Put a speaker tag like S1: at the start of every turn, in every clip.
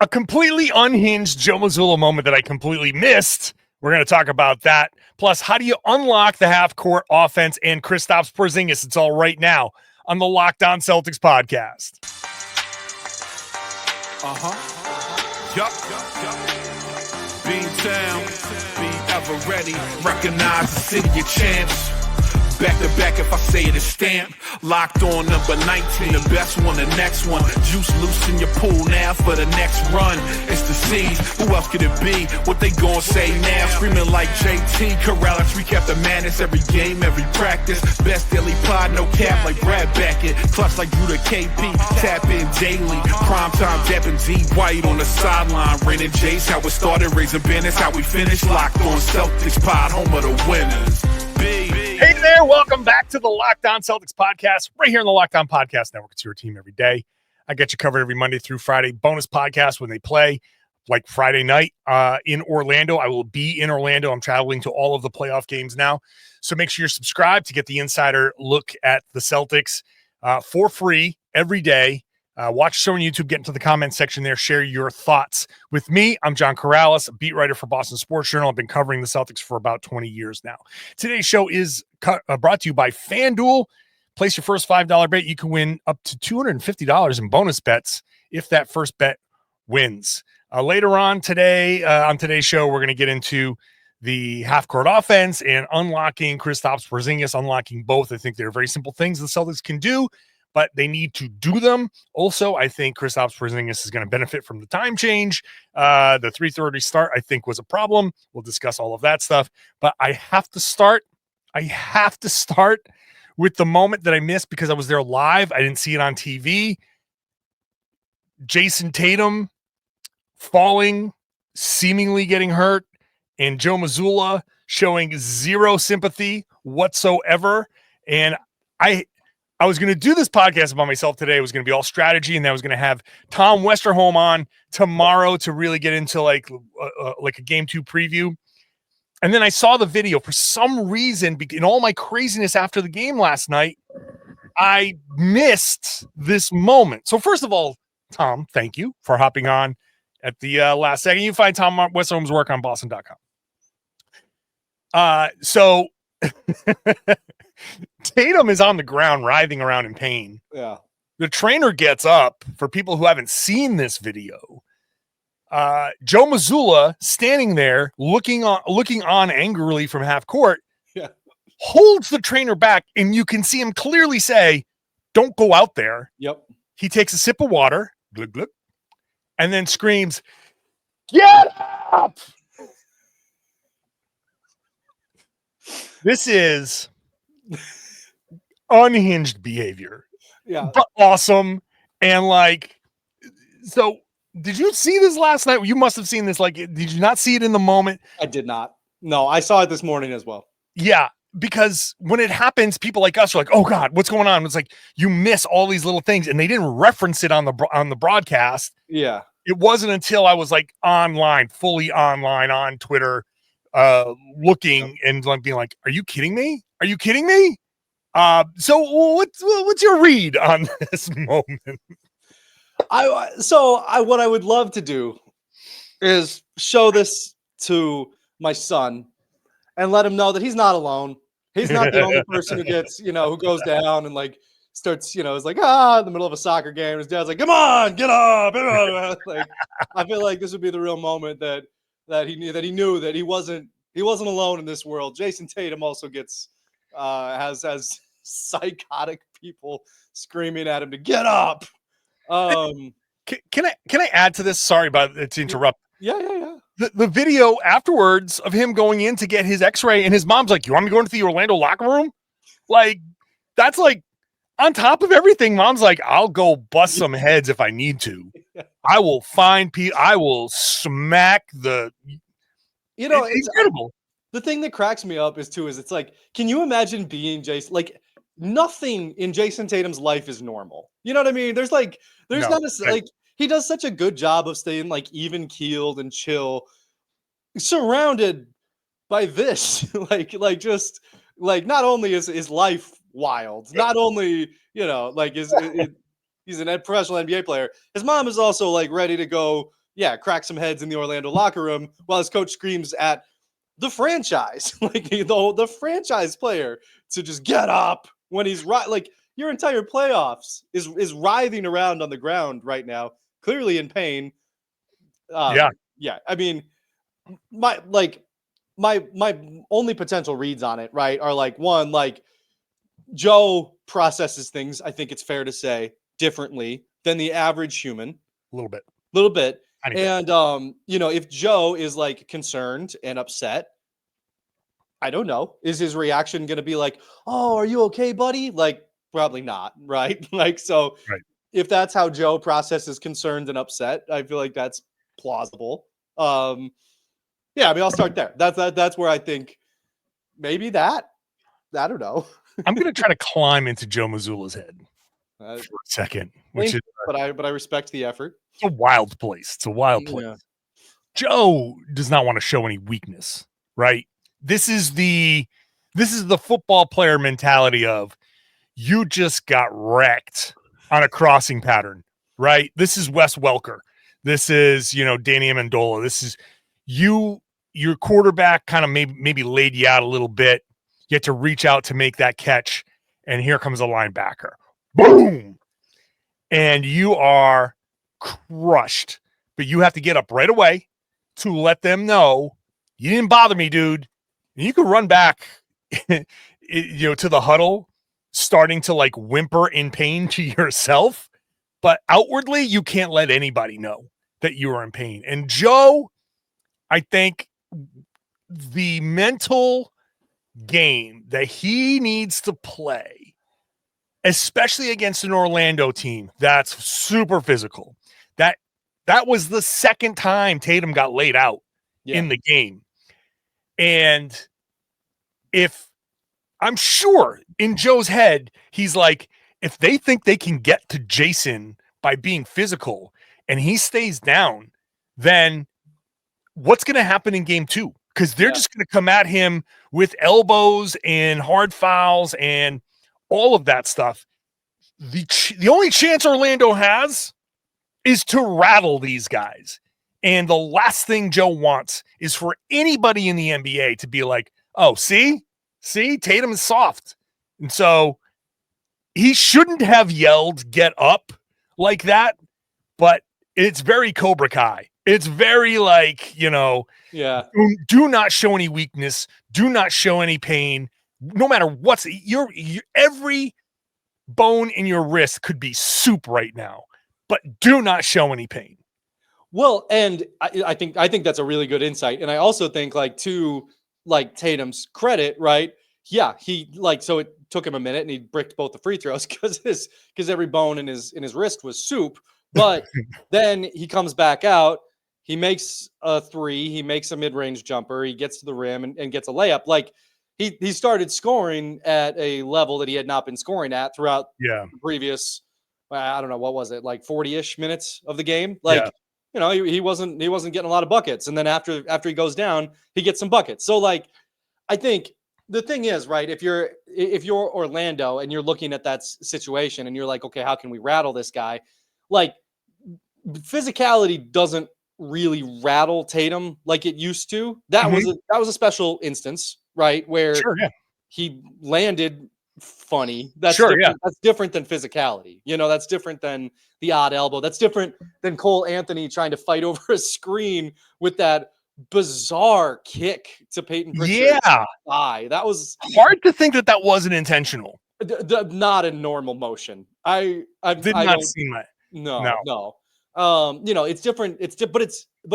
S1: a completely unhinged Joe Mazzulla moment that I completely missed. We're going to talk about that. Plus, how do you unlock the half-court offense and Kristaps Porzingis? It's all right now on the Locked On Celtics podcast.
S2: Yup. Beantown, be ever ready. Recognize the city of champs. Back to back, if I say it, it's stamped. Locked on number 19, the best one, the next one. Juice loose in your pool now for the next run. It's the C's, who else could it be? What they gon' say now? Screaming like JT, Karalis, recap the madness. Every game, every practice. Best daily pod, no cap like Brad Beckett. Clutch like Drew to KP, tap in daily. Prime time, dapping D White on the sideline. Raining Jace, how it started, raising business, how we finished. Locked on Celtics pod, home of the winners.
S1: Hey there, welcome back to the Locked On Celtics podcast, right here on the Locked On Podcast Network. It's your team every day. I get you covered every Monday through Friday. Bonus podcast when they play, like Friday night in Orlando. I will be in Orlando. I'm traveling to all of the playoff games now. So make sure you're subscribed to get the insider look at the Celtics for free every day. Watch the show on YouTube, get into the comment section there, share your thoughts with me. I'm John Karalis, a beat writer for Boston Sports Journal. I've been covering the Celtics for about 20 years now. Today's show is brought to you by FanDuel. Place your first $5 bet. You can win up to $250 in bonus bets if that first bet wins. Later on today, on today's show, we're going to get into the half-court offense and unlocking Kristaps Porzingis, unlocking both. I think they're very simple things the Celtics can do, but they need to do them. Also, I think Kristaps Porzingis is going to benefit from the time change. The 3:30 start, I think, was a problem. We'll discuss all of that stuff. But I have to start with the moment that I missed because I was there live. I didn't see it on TV. Jayson Tatum falling, seemingly getting hurt, and Joe Mazzulla showing zero sympathy whatsoever. And I was going to do this podcast by myself today. It was going to be all strategy, and then I was going to have Tom Westerholm on tomorrow to really get into like a game 2 preview. And then I saw the video. For some reason, in all my craziness after the game last night, I missed this moment. So first of all, Tom, thank you for hopping on at the last second. You can find Tom Westerholm's work on Boston.com. So Tatum is on the ground writhing around in pain.
S3: Yeah.
S1: The trainer gets up. For people who haven't seen this video, Joe Mazzulla standing there looking on angrily from half court, holds the trainer back, and you can see him clearly say, "Don't go out there."
S3: Yep.
S1: He takes a sip of water, glug, glug, and then screams, "Get up!" This is unhinged behavior.
S3: Yeah.
S1: But awesome. And so did you see this last night? You must have seen this. Did you not see it in the moment?
S3: I did not. No, I saw it this morning as well.
S1: Yeah. Because when it happens, people like us are like, "Oh God, what's going on?" It's like you miss all these little things, and they didn't reference it on the broadcast.
S3: Yeah.
S1: It wasn't until I was fully online on Twitter, looking and being like, "Are you kidding me? Are you kidding me?" So what's your read on this moment?
S3: What I would love to do is show this to my son and let him know that he's not alone. He's not the only person who gets, who goes down and starts, is in the middle of a soccer game. His dad's like, "Come on, get up." I feel like this would be the real moment that he knew that he wasn't alone in this world. Jayson Tatum also gets has psychotic people screaming at him to get up.
S1: Can I add to this? Sorry to interrupt.
S3: Yeah.
S1: The video afterwards of him going in to get his X-ray, and his mom's like, "You want me to go into the Orlando locker room?" That's on top of everything. Mom's like, "I'll go bust some heads if I need to. I will find people. I will smack the." It's incredible.
S3: The thing that cracks me up is it's like, can you imagine being Jayson? Nothing in Jayson Tatum's life is normal. You know what I mean? He does such a good job of staying even keeled and chill, surrounded by this. Not only is his life wild, not only he's a professional NBA player. His mom is also ready to go, crack some heads in the Orlando locker room while his coach screams at the franchise, like the franchise player, to just get up when he's right. Like your entire playoffs is writhing around on the ground right now, clearly in pain. Yeah. I mean, my only potential reads on it, right, are like, one, like Joe processes things, I think it's fair to say, differently than the average human.
S1: A little bit.
S3: And if Joe is like concerned and upset, I don't know, is his reaction going to be like, "Oh, are you okay, buddy?" Like, probably not, right? Like, so
S1: right.
S3: If that's how Joe processes concerned and upset, I feel like that's plausible. I mean, I'll start there. That's where I think maybe that. I don't know.
S1: I'm going to try to climb into Joe Mazzulla's head for a second,
S3: but I respect the effort.
S1: It's a wild place.
S3: Yeah.
S1: Joe does not want to show any weakness, right? This is the football player mentality of, you just got wrecked on a crossing pattern, right? This is Wes Welker. This is, Danny Amendola. This is your quarterback kind of maybe laid you out a little bit. You had to reach out to make that catch, and here comes a linebacker. Boom! And you are crushed. But you have to get up right away to let them know, you didn't bother me, dude. And you can run back to the huddle, starting to like whimper in pain to yourself. But outwardly, you can't let anybody know that you are in pain. And Joe, I think the mental game that he needs to play, especially against an Orlando team that's super physical, that was the second time Tatum got laid out in the game. And I'm sure in Joe's head, he's like, if they think they can get to Jayson by being physical and he stays down, then what's going to happen in game 2? Because they're just going to come at him with elbows and hard fouls and all of that stuff. The only chance Orlando has is to rattle these guys. And the last thing Joe wants is for anybody in the NBA to be like, oh, see, Tatum is soft. And so he shouldn't have yelled, get up like that, but it's very Cobra Kai. It's very like, do not show any weakness. Do not show any pain. No matter what's your every bone in your wrist could be soup right now, but do not show any pain.
S3: Well, and I think that's a really good insight. And I also think, like, to like Tatum's credit, right? Yeah, so it took him a minute and he bricked both the free throws because every bone in his wrist was soup. But then he comes back out, he makes a three, he makes a mid-range jumper, he gets to the rim and gets a layup. Like he started scoring at a level that he had not been scoring at throughout the previous, I don't know, what was it, like 40-ish minutes of the game? Like, he wasn't getting a lot of buckets. And then after he goes down, he gets some buckets. So like, I think the thing is, right, if you're Orlando and you're looking at that situation and you're like, okay, how can we rattle this guy? Like, physicality doesn't really rattle Tatum like it used to. That was a special instance, right, where he landed funny. That's different than physicality. That's different than the odd elbow. That's different than Cole Anthony trying to fight over a screen with that bizarre kick to Peyton Pritchard's thigh. That was
S1: hard to think that wasn't intentional.
S3: Not a normal motion. I
S1: did not see that.
S3: No. It's different. But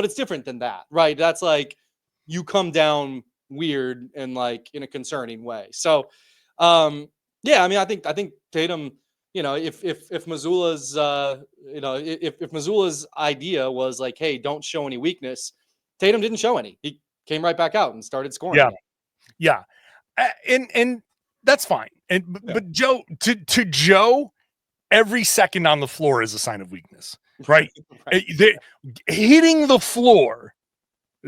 S3: it's different than that, right? That's like you come down weird and like in a concerning way. So, I mean, I think Tatum, if Mazzulla's, if Mazzulla's idea was like, hey, don't show any weakness, Tatum didn't show any. He came right back out and started scoring.
S1: Yeah. And that's fine. But Joe, to Joe, every second on the floor is a sign of weakness, right? Hitting the floor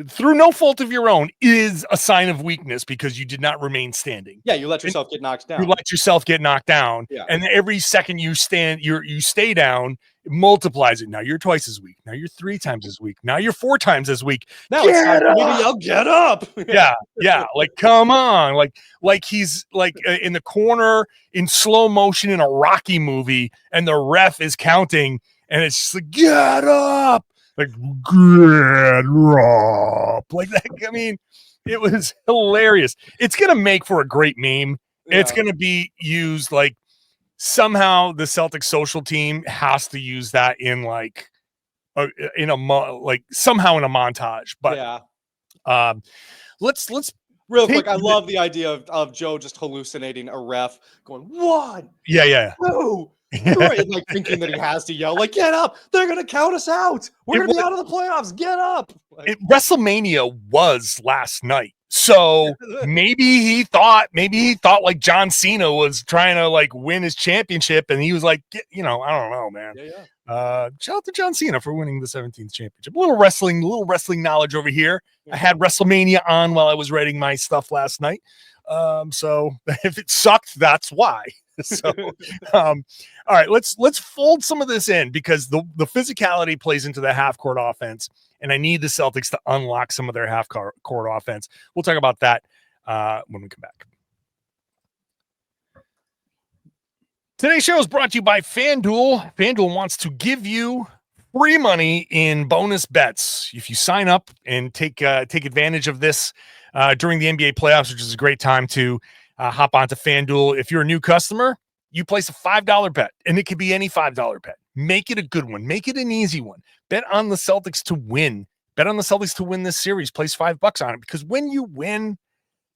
S1: through no fault of your own is a sign of weakness because you did not remain standing.
S3: Yeah, you let yourself get knocked down.
S1: You let yourself get knocked down. Yeah. And every second you stay down multiplies it. Now you're twice as weak. Now you're 3 times as weak. Now you're 4 times as weak.
S3: Now it's time for me to yell, get up.
S1: Yeah. Like, come on. Like he's like in the corner in slow motion in a Rocky movie, and the ref is counting, and it's just like, get up. Like, get up. Like that. I mean, it was hilarious. It's going to make for a great meme. Yeah. It's going to be used like somehow the Celtics social team has to use that in like somehow in a montage. But yeah, let's
S3: real quick. I love the idea of Joe just hallucinating a ref going 1,
S1: yeah,
S3: 2, 3, like thinking that he has to yell like, get up. They're gonna count us out. We're gonna be out of the playoffs. Get up. Like,
S1: WrestleMania was last night. So maybe he thought like John Cena was trying to like win his championship, and he was like, I don't know, man. Shout out to John Cena for winning the 17th championship. A little wrestling knowledge over here. I had WrestleMania on while I was writing my stuff last night. So if it sucked, that's why. So, all right, let's fold some of this in, because the physicality plays into the half court offense, and I need the Celtics to unlock some of their half court offense. We'll talk about that when we come back. Today's show is brought to you by FanDuel. FanDuel wants to give you free money in bonus bets if you sign up and take advantage of this during the NBA playoffs, which is a great time to hop onto FanDuel. If you're a new customer, you place a $5 bet, and it could be any $5 bet. Make it a good one. Make it an easy one. Bet on the Celtics to win. Bet on the Celtics to win this series. Place $5 on it, because when you win,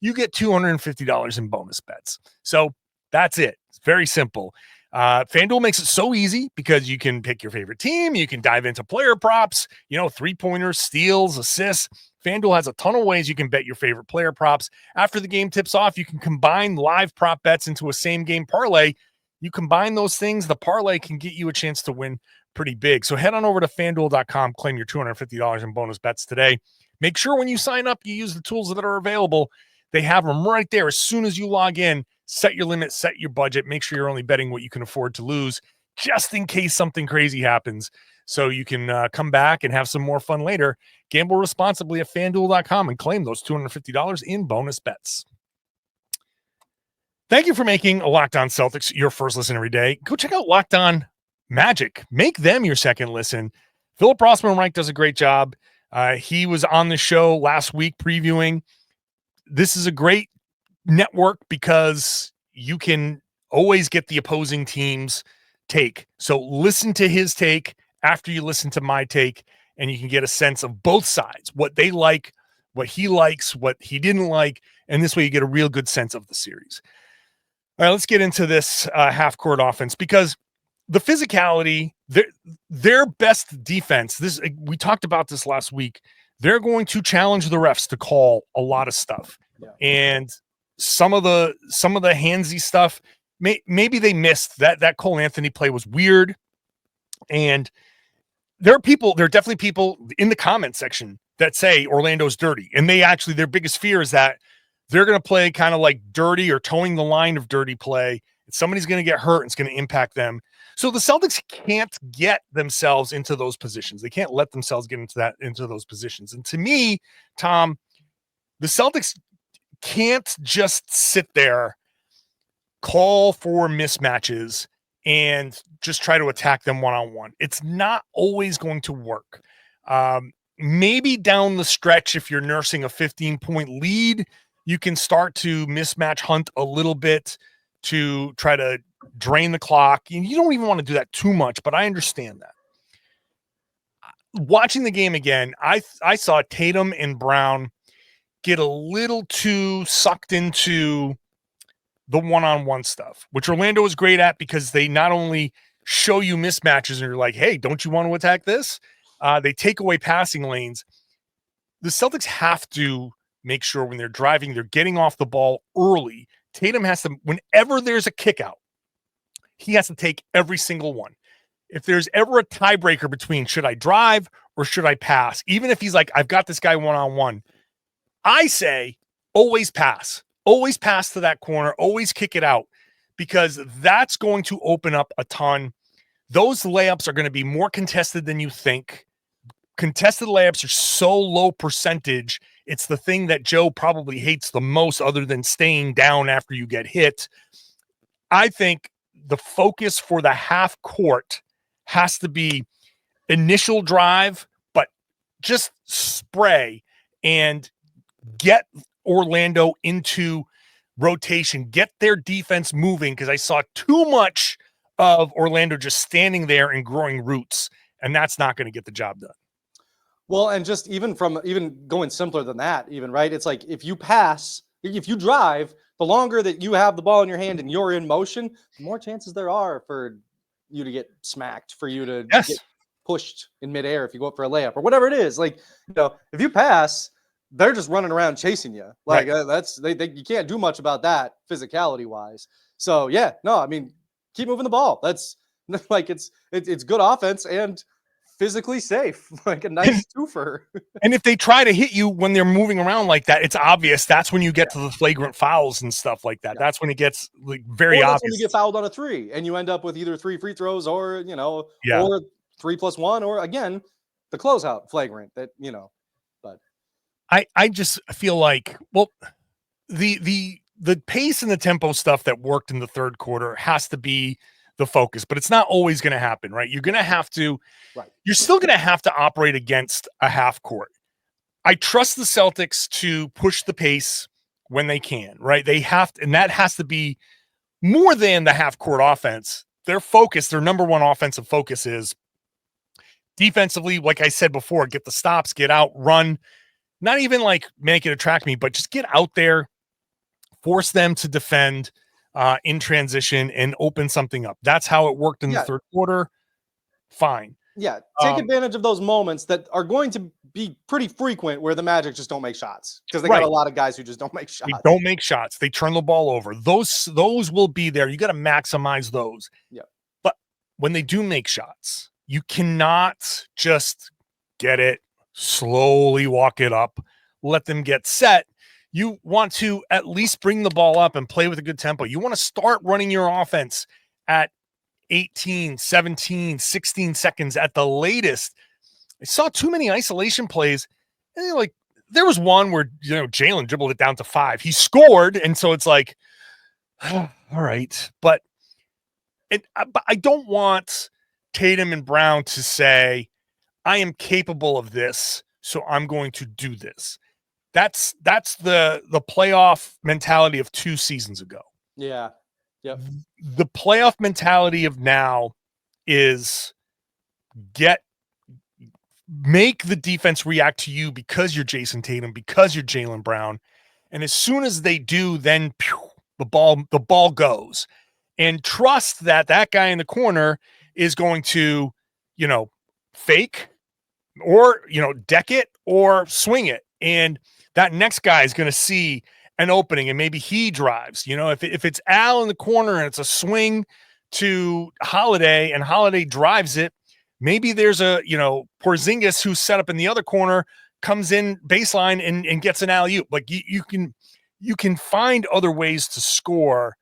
S1: you get $250 in bonus bets. So that's it. It's very simple. FanDuel makes it so easy because you can pick your favorite team. You can dive into player props, 3-pointers, steals, assists. FanDuel has a ton of ways you can bet your favorite player props. After the game tips off, you can combine live prop bets into a same game parlay. You combine those things, the parlay can get you a chance to win pretty big. So head on over to FanDuel.com, claim your $250 in bonus bets today. Make sure when you sign up, you use the tools that are available. They have them right there as soon as you log in. Set your limit, set your budget. Make sure you're only betting what you can afford to lose, just in case something crazy happens, so you can come back and have some more fun later. Gamble responsibly at FanDuel.com and claim those $250 in bonus bets. Thank you for making a Locked On Celtics your first listen every day. Go check out Locked On Magic. Make them your second listen. Philip Rossman-Reich does a great job. He was on the show last week previewing. This is a great network because you can always get the opposing team's take. So listen to his take after you listen to my take, and you can get a sense of both sides, what they like, what he likes, what he didn't like. And this way you get a real good sense of the series. All right, let's get into this half-court offense, because the physicality, their best defense, we talked about this last week, they're going to challenge the refs to call a lot of stuff. Yeah. And some of the handsy stuff, maybe they missed that Cole Anthony play was weird. And there are definitely people in the comment section that say Orlando's dirty. And their biggest fear is that they're going to play kind of like dirty or towing the line of dirty play. And somebody's going to get hurt and it's going to impact them. So the Celtics can't get themselves into those positions. They can't let themselves get into those positions. And to me, Tom, the Celtics can't just sit there, call for mismatches, and just try to attack them one-on-one. It's not always going to work. Maybe down the stretch, if you're nursing a 15-point lead, you can start to mismatch hunt a little bit to try to drain the clock. You don't even want to do that too much, but I understand that. Watching the game again, I saw Tatum and Brown get a little too sucked into the one-on-one stuff, which Orlando is great at, because they not only show you mismatches and you're like, hey, don't you want to attack this? They take away passing lanes. The Celtics have to make sure when they're driving, they're getting off the ball early. Tatum has to, whenever there's a kick out, he has to take every single one. If there's ever a tiebreaker between should I drive or should I pass, even if he's like, I've got this guy one-on-one, I say always pass to that corner, always kick it out, because that's going to open up a ton. those layups are going to be more contested than you think. Contested layups are so low percentage. It's the thing that Joe probably hates the most other than staying down after you get hit. I think the focus for the half court has to be initial drive, but just spray and get Orlando into rotation, get their defense moving, because I saw too much of Orlando just standing there and growing roots, and that's not going to get the job done.
S3: Well, and just even going simpler than that, even, right? It's like if you drive, the longer that you have the ball in your hand and you're in motion, the more chances there are for you to get smacked, for you to get pushed in midair if you go up for a layup or whatever it is. Like, if you pass, they're just running around chasing you. Like, you can't do much about that physicality wise. So yeah, no, I mean, keep moving the ball. That's like, it's good offense and physically safe, like a nice twofer.
S1: And if they try to hit you when they're moving around like that, it's obvious. That's when you get to the flagrant fouls and stuff like that. That's when it gets like very obvious.
S3: When you get fouled on a 3 and you end up with either 3 free throws or, or 3+1, or again, the closeout flagrant that, but
S1: I just feel like, well, the pace and the tempo stuff that worked in the third quarter has to be the focus, but it's not always going to happen, right? You're going to have to, you're still going to have to operate against a half court. I trust the Celtics to push the pace when they can, right? They have to, and that has to be more than the half court offense. Their focus, their number one offensive focus is defensively, like I said before, get the stops, get out, run, not even like make it attract me, but just get out there, force them to defend in transition and open something up. That's how it worked in the third quarter. Fine.
S3: Yeah. Take advantage of those moments that are going to be pretty frequent where the Magic just don't make shots, because they got a lot of guys who just don't make shots.
S1: They don't make shots. They turn the ball over. Those will be there. You got to maximize those.
S3: Yeah.
S1: But when they do make shots, you cannot just get it, slowly walk it up, let them get set. You want to at least bring the ball up and play with a good tempo. You want to start running your offense at 18, 17, 16 seconds at the latest. I saw too many isolation plays. And like, there was one where, Jaylen dribbled it down to 5. He scored. And so it's like, all right. But I don't want Tatum and Brown to say, I am capable of this, so I'm going to do this. That's the playoff mentality of 2 seasons ago.
S3: Yeah. Yep.
S1: The playoff mentality of now is make the defense react to you because you're Jayson Tatum, because you're Jaylen Brown. And as soon as they do, then the ball goes. And trust that guy in the corner is going to, fake or, deck it or swing it. And that next guy is going to see an opening and maybe he drives. If it's Al in the corner and it's a swing to Holiday and Holiday drives it, maybe there's a, Porzingis who's set up in the other corner, comes in baseline and gets an alley-oop. Like you can find other ways to score.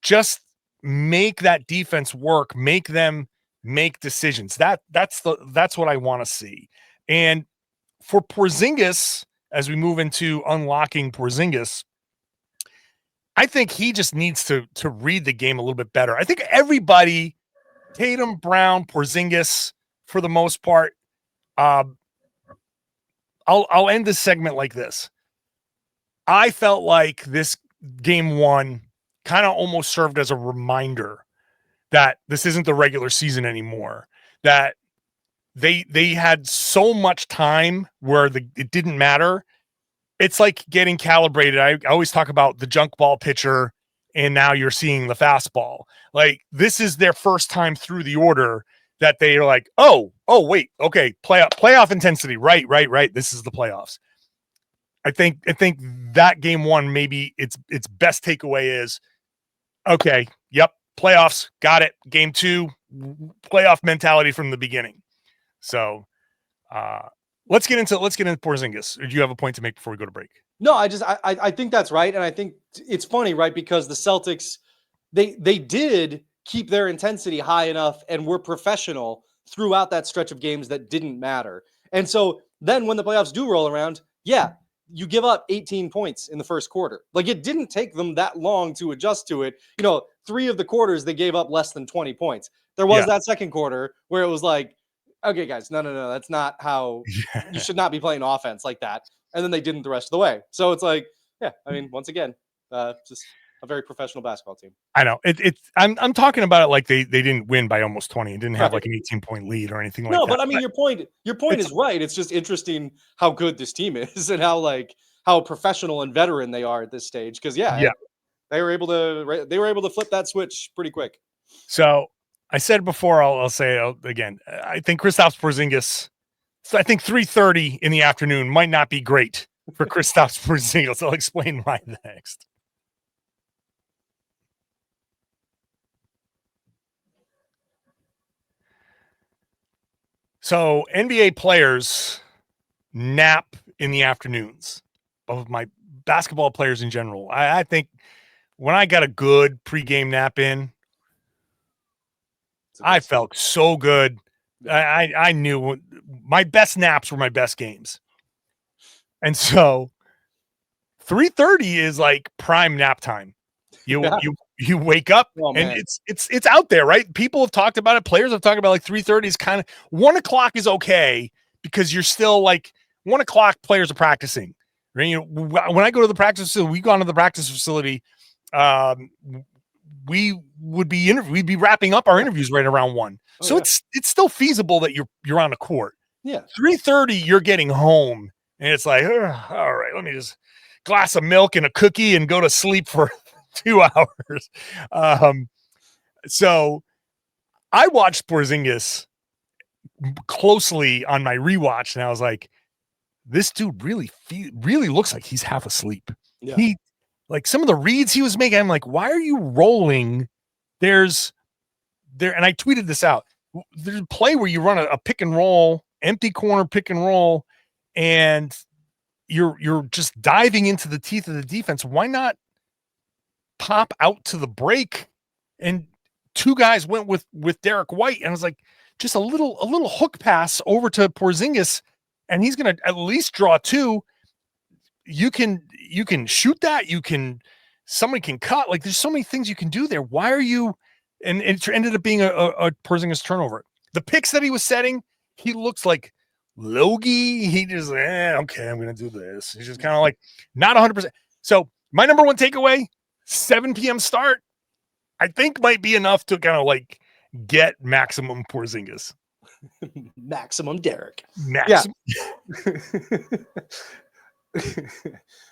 S1: Just make that defense work, make them make decisions. That's what I want to see. And for Porzingis, as we move into unlocking Porzingis, I think he just needs to read the game a little bit better. I think everybody, Tatum, Brown, Porzingis, for the most part, I'll end this segment like this. I felt like this game 1 kind of almost served as a reminder that this isn't the regular season anymore, that they had so much time where it didn't matter. It's like getting calibrated. I always talk about the junk ball pitcher, and now you're seeing the fastball. Like, this is their first time through the order that they're like, oh, wait, okay, playoff intensity, right. This is the playoffs. I think that game 1, maybe its best takeaway is, okay, yep, playoffs, got it. Game 2, playoff mentality from the beginning. So let's get into Porzingis. Or do you have a point to make before we go to break?
S3: No, I think that's right. And I think it's funny, right? Because the Celtics, they did keep their intensity high enough and were professional throughout that stretch of games that didn't matter. And so then when the playoffs do roll around, yeah, you give up 18 points in the first quarter. Like, it didn't take them that long to adjust to it. 3 of the quarters they gave up less than 20 points. There was that second quarter where it was like, okay, guys, no, that's not how you should not be playing offense like that. And then they didn't the rest of the way. So it's like, yeah, I mean, once again, just a very professional basketball team.
S1: I know I'm talking about it like they didn't win by almost 20 and didn't have like an 18-point lead or anything like that.
S3: No, but I mean, your point is right. It's just interesting how good this team is and how professional and veteran they are at this stage. Because they were able to flip that switch pretty quick.
S1: So I said before, I'll say it again. I think Kristaps Porzingis. So I think 3:30 in the afternoon might not be great for Kristaps Porzingis. I'll explain why next. So NBA players nap in the afternoons. Of my basketball players in general, I think when I got a good pregame nap in, I felt so good. I knew my best naps were my best games. And so 3:30 is like prime nap time. You wake up and it's out there, right? People have talked about it. Players have talked about like 3:30 is kind of 1 o'clock is okay because you're still like 1 o'clock players are practicing. Right? When I go to the practice facility, we'd be wrapping up our interviews right around 1. So it's still feasible that you're on the court.
S3: Yeah.
S1: 3:30, you're getting home and it's like, all right, let me just glass of milk and a cookie and go to sleep for 2 hours. So I watched Porzingis closely on my rewatch and I was like, this dude really looks like he's half asleep.
S3: Yeah.
S1: He like some of the reads he was making. I'm like, why are you rolling? And I tweeted this out. There's a play where you run a pick and roll, empty corner pick and roll, and you're just diving into the teeth of the defense. Why not pop out to the break? And 2 guys went with Derek White, and I was like, just a little hook pass over to Porzingis. And he's going to at least draw 2. You can shoot that. Somebody can cut. Like there's so many things you can do there. Why are you? And it ended up being a Porzingis turnover. The picks that he was setting, he looks like Logie. He just, okay, I'm going to do this. He's just kind of like not 100%. So my number 1 takeaway, 7 p.m. start, I think might be enough to kind of like get maximum Porzingis.
S3: Maximum Derek.
S1: Maximum.
S3: Yeah.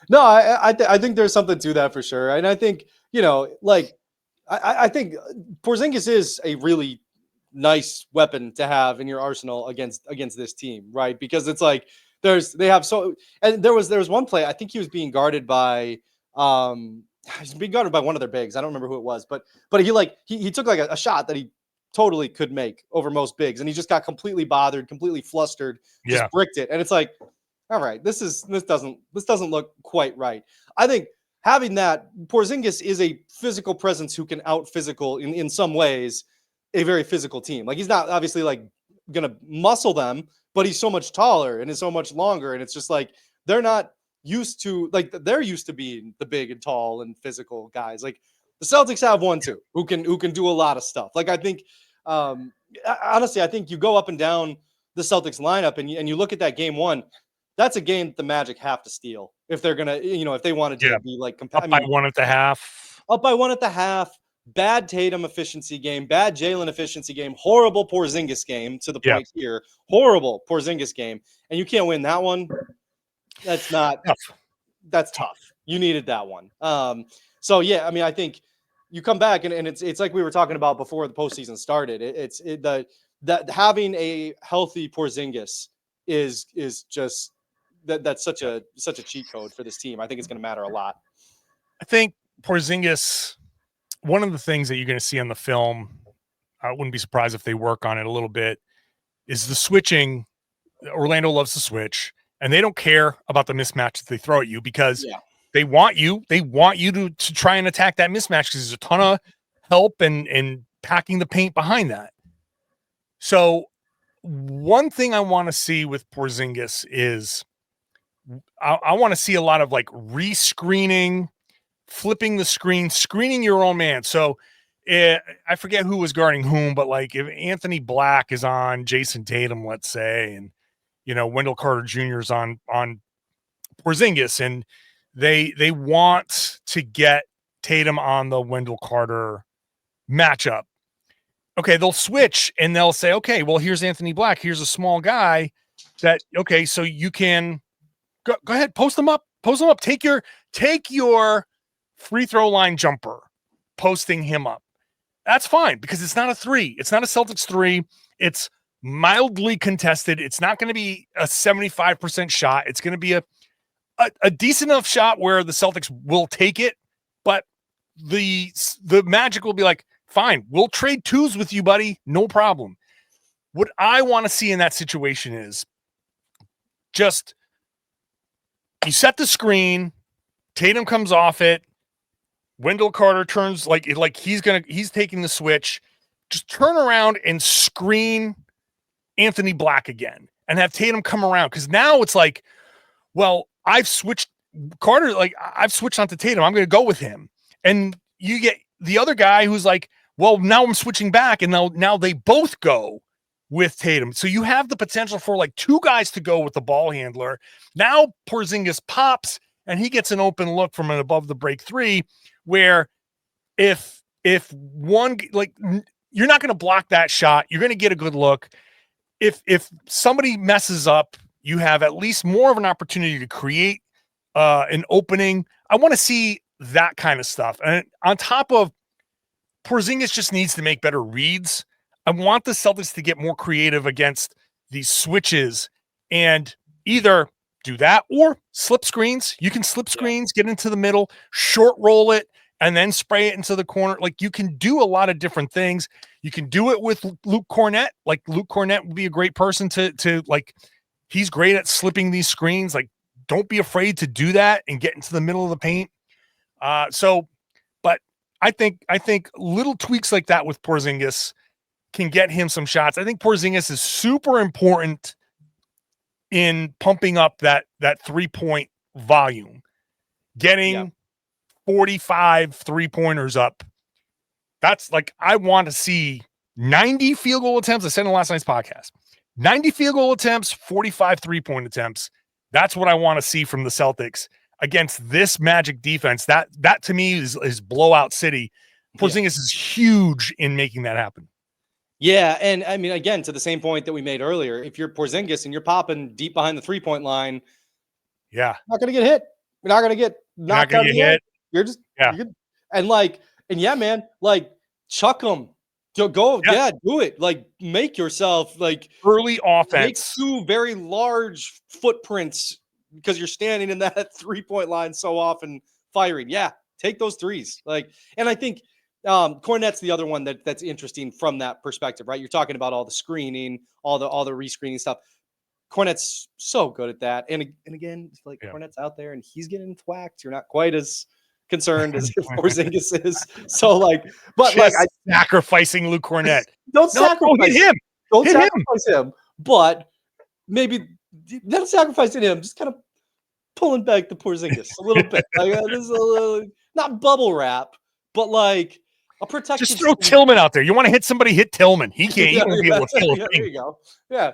S3: No, I think there's something to that for sure. And I think, I think Porzingis is a really nice weapon to have in your arsenal against this team, right? Because it's like there was one play, I think he was being guarded by one of their bigs. I don't remember who it was, but he took like a shot that he totally could make over most bigs, and he just got completely bothered, completely flustered, just bricked it. And it's like, all right, this doesn't look quite right. I think having that, Porzingis is a physical presence who can out physical in some ways a very physical team. Like he's not obviously like gonna muscle them, but he's so much taller and is so much longer, and it's just like they're used to being the big and tall and physical guys. Like the Celtics have one too who can do a lot of stuff. Like I think honestly, I think you go up and down the Celtics lineup and you look at that game 1, that's a game that the Magic have to steal if they're gonna, if they wanted to be like
S1: up by 1 at the half.
S3: Up by 1 at the half. Bad Tatum efficiency game, bad Jaylen efficiency game, horrible Porzingis game to the point here. Horrible Porzingis game. And you can't win that one. That's tough. You needed that one. So yeah, I mean, I think you come back and it's like we were talking about before the postseason started. That having a healthy Porzingis is just that's such a cheat code for this team. I think it's going to matter a lot.
S1: I think Porzingis, one of the things that you're going to see on the film, I wouldn't be surprised if they work on it a little bit, is the switching. Orlando loves to switch, and they don't care about the mismatch that they throw at you because they want you to try and attack that mismatch because there's a ton of help and packing the paint behind that. So one thing I want to see with Porzingis is I want to see a lot of like re-screening, flipping the screen, screening your own man. So I forget who was guarding whom, but like if Anthony Black is on Jayson Tatum, let's say, and Wendell Carter Jr. is on Porzingis, and they want to get Tatum on the Wendell Carter matchup. Okay, they'll switch and they'll say, okay, well, here's Anthony Black. Here's a small guy that, okay, so you can go ahead, post them up. Take your free throw line jumper, posting him up. That's fine because it's not a 3. It's not a Celtics 3. It's mildly contested. It's not going to be a 75% shot. It's going to be a decent enough shot where the Celtics will take it, but the Magic will be like, fine, we'll trade 2s with you, buddy. No problem. What I want to see in that situation is just you set the screen, Tatum comes off it, Wendell Carter turns like he's taking the switch. Just turn around and screen Anthony Black again and have Tatum come around. Because now it's like, well, I've switched Carter, like I've switched onto Tatum. I'm going to go with him. And you get the other guy who's like, well, now I'm switching back. And now they both go with Tatum. So you have the potential for like 2 guys to go with the ball handler. Now Porzingis pops and he gets an open look from an above the break 3 where if one, like you're not going to block that shot, you're going to get a good look. If somebody messes up, you have at least more of an opportunity to create an opening. I want to see that kind of stuff. And on top of Porzingis just needs to make better reads. I want the Celtics to get more creative against these switches and either do that or slip screens. You can slip screens, get into the middle, short roll it, and then spray it into the corner. Like you can do a lot of different things. You can do it with Luke Cornett. Like Luke Cornett would be a great person to like, he's great at slipping these screens. Like, don't be afraid to do that and get into the middle of the paint. But I think little tweaks like that with Porzingis can get him some shots. I think Porzingis is super important in pumping up that 3-point volume, getting 45 3-pointers up. That's like, I want to see 90 field goal attempts. I said in last night's podcast, 90 field goal attempts, 45 3-point attempts. That's what I want to see from the Celtics against this Magic defense. That to me is blowout city. Porzingis is huge in making that happen.
S3: Yeah, and I mean, again, to the same point that we made earlier, if you're Porzingis and you're popping deep behind the 3-point line,
S1: not
S3: going to get hit. You're not going to get knocked out of the head. You're just man, like chuck them. Go, do it. Like make yourself like
S1: early offense.
S3: Make 2 very large footprints because you're standing in that 3-point line so often firing. Yeah, take those 3s. Like, and I think Cornette's the other one that's interesting from that perspective, right? You're talking about all the screening, all the re-screening stuff. Cornette's so good at that. And again, it's like Cornette's out there and he's getting thwacked. You're not quite as concerned as if Porzingis is. So like, but
S1: just like sacrificing Luke Cornett.
S3: Don't sacrifice
S1: him.
S3: Don't sacrifice him. But maybe not sacrificing him, just kind of pulling back the Porzingis a little bit. Like this is a little, not bubble wrap, but like a protective.
S1: Just throw Tillman out there. You want to hit somebody, hit Tillman. He can't. He won't be able to kill a thing.
S3: There you go. Yeah.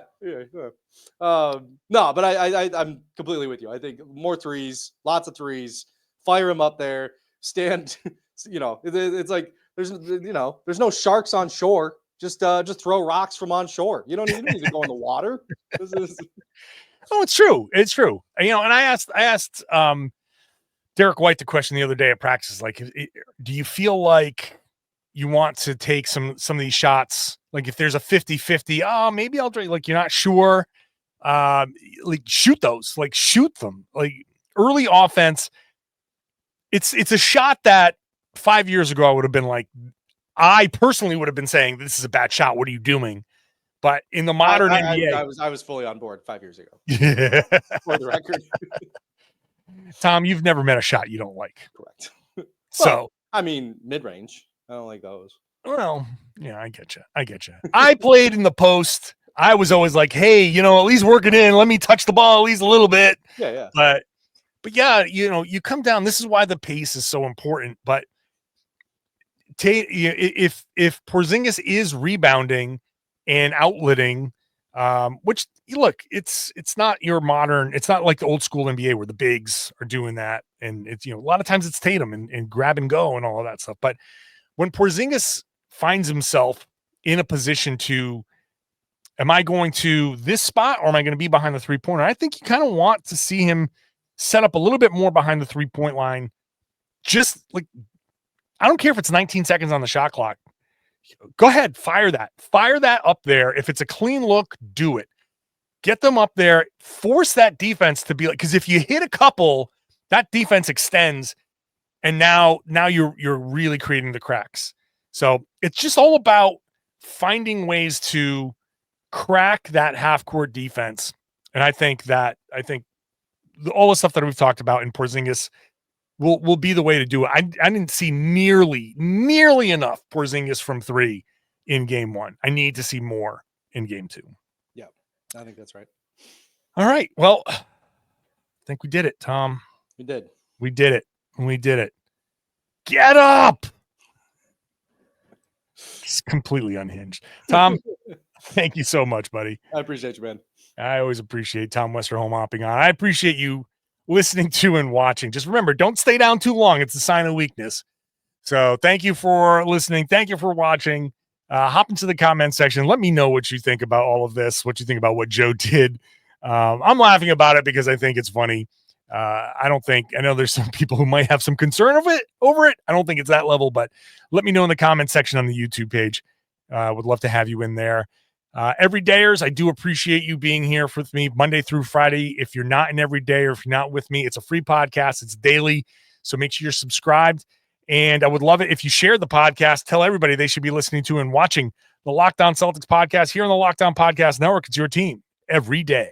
S3: No, but I'm completely with you. I think more 3s, lots of 3s. Fire him up there. Stand. It's like there's no sharks on shore. Just throw rocks from on shore. You don't need to go in the water.
S1: Oh, it's true. It's true. And I asked Derek White the question the other day at practice, like, do you feel like you want to take some of these shots? Like if there's a 50-50, maybe I'll try, like, you're not sure. Like shoot those, like shoot them, like early offense. It's a shot that 5 years ago I would have been like, I personally would have been saying this is a bad shot. What are you doing? But in the modern NBA,
S3: I was fully on board 5 years ago.
S1: Yeah.
S3: For the record.
S1: Tom, you've never met a shot you don't like.
S3: Correct.
S1: So
S3: I mean, mid-range. I don't like those.
S1: Well, yeah, I get you. I played in the post. I was always like, hey, at least work it in. Let me touch the ball at least a little bit.
S3: Yeah.
S1: But yeah, you come down. This is why the pace is so important. But if Porzingis is rebounding and outletting, which look, it's not your modern. It's not like the old school NBA where the bigs are doing that, and it's a lot of times it's Tatum and grab and go and all of that stuff. But when Porzingis finds himself in a position to, am I going to this spot or am I going to be behind the 3-pointer? I think you kind of want to see him set up a little bit more behind the 3-point line. Just like, I don't care if it's 19 seconds on the shot clock. Go ahead, fire that up there. If it's a clean look, do it. Get them up there. Force that defense to be like, because if you hit a couple, that defense extends, and now you're really creating the cracks. So it's just all about finding ways to crack that half-court defense. And I think all the stuff that we've talked about in Porzingis will be the way to do it. I didn't see nearly enough Porzingis from 3 in game 1. I need to see more in game 2.
S3: Yeah, I think that's right.
S1: All right. Well, I think we did it, Tom.
S3: We did
S1: it. Get up. It's completely unhinged. Tom, thank you so much, buddy.
S3: I appreciate you, man.
S1: I always appreciate Tom Westerholm hopping on. I appreciate you listening to and watching. Just remember, don't stay down too long. It's a sign of weakness. So thank you for listening. Thank you for watching. Hop into the comment section. Let me know what you think about all of this, what you think about what Joe did. I'm laughing about it because I think it's funny. I know there's some people who might have some concern over it. I don't think it's that level, but let me know in the comment section on the YouTube page. Would love to have you in there. Everydayers, I do appreciate you being here with me Monday through Friday. If you're not an everyday or if you're not with me, it's a free podcast. It's daily. So make sure you're subscribed. And I would love it if you share the podcast. Tell everybody they should be listening to and watching the Locked On Celtics podcast here on the Locked On Podcast Network. It's your team every day.